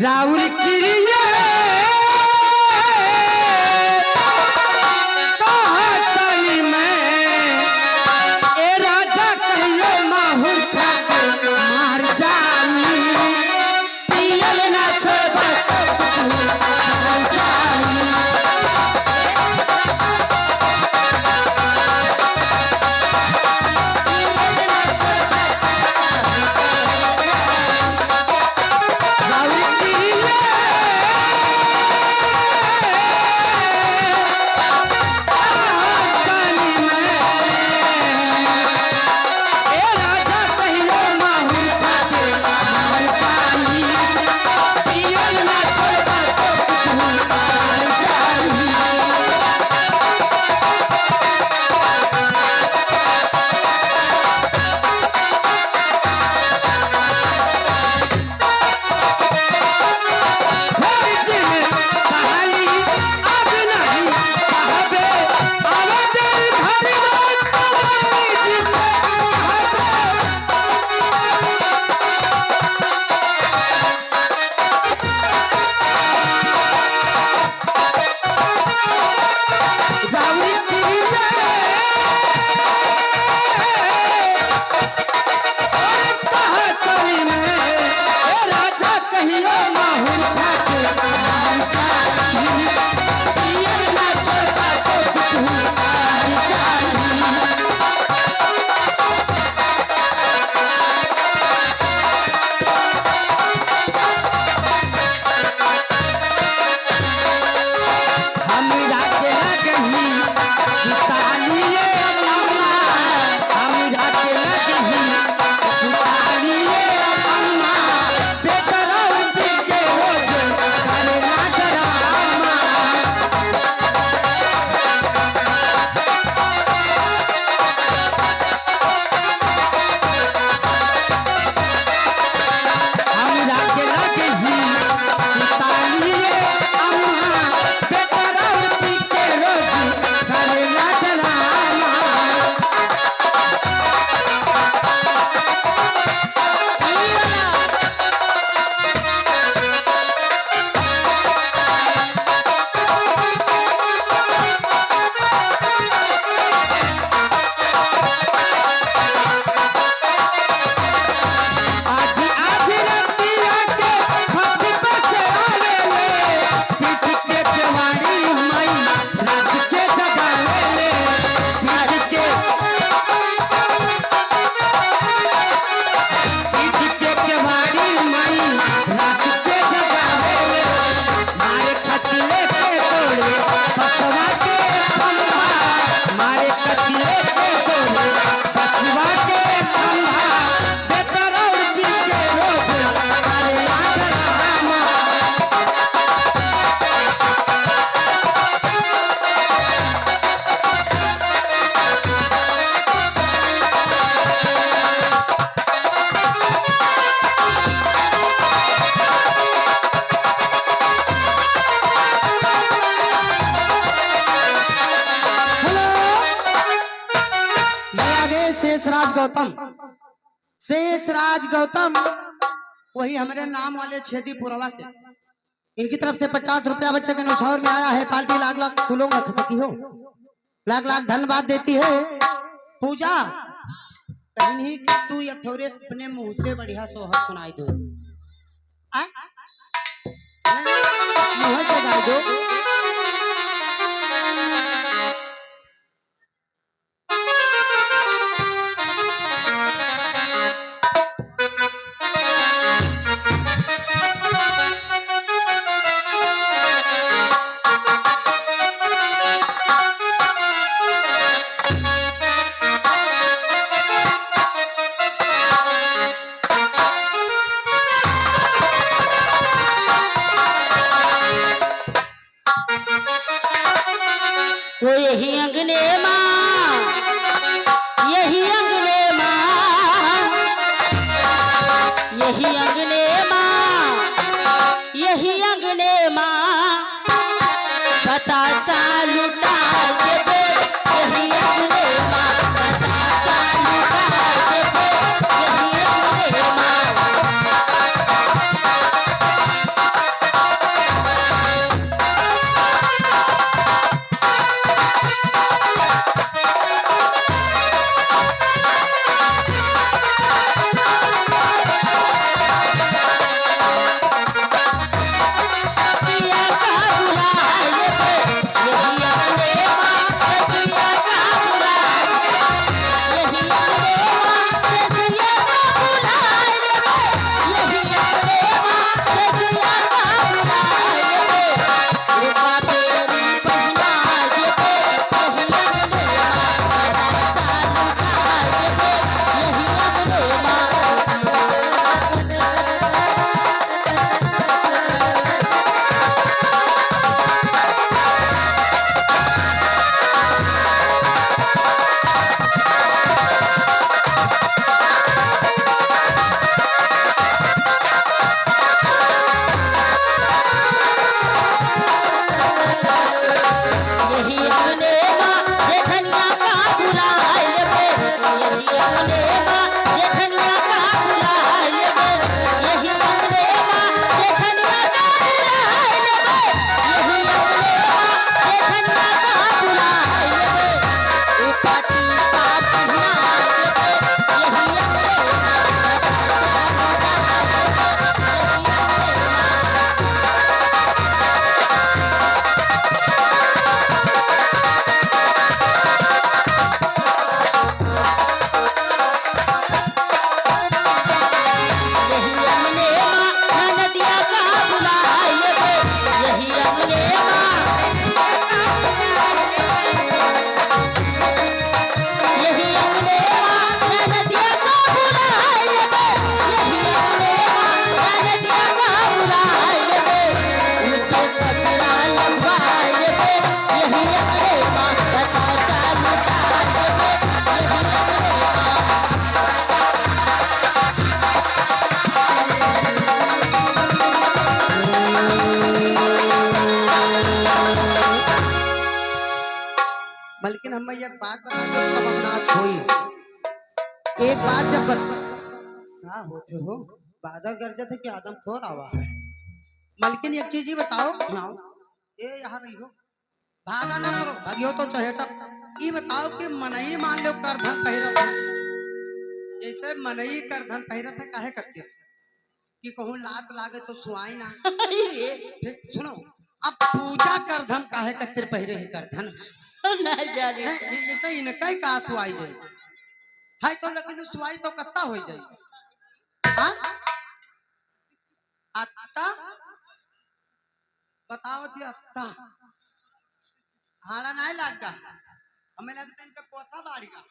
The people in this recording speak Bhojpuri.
राउर क्रिया कहतनी मैं ए राजा कहियो माहुर खाके मार जानी पियल ना छोड़ जानी शेषराज गौतम शेषराज गौतम वही हमारे नाम वाले छेदी पुरवा के इनकी तरफ से 50 रुपया बच्चे के नौशहर में आया है। पार्टी लाख लाख फूलों रख सकी हो, लाख लाख धन्यवाद देती है। पूजा कहीं तू एक थोड़े अपने मुंह से बढ़िया सोहर सुनाई दो, मुंह से गा दो। मैं एक बात बता दूं तब अपना छोई एक बात जब क्या होते हो बादल गरजत है कि आदम खोर आवा है मलकिन एक चीज ही बताओ सुनाओ ये यहाँ रही हो भागा ना करो भागियो तो चाहे तब ये बताओ कि मनई मान लो कर धन पहिरत है जैसे मनई कर धन पहिरत है काहे करते कि कहूँ लात लागे तो सुहाई ना ठीक सुनो अब पूजा कर धन काहे कतिर पहिरे ही कर धन नहीं जाने जैसे इनका ही कहा सुहाई जाए है तो लेकिन सुहाई तो कत्ता हो जाए हाँ? अत्ता बतावत ही अत्ता हाड़ा नहीं लगा हमें लगता है इनका पोता बाढ़ गया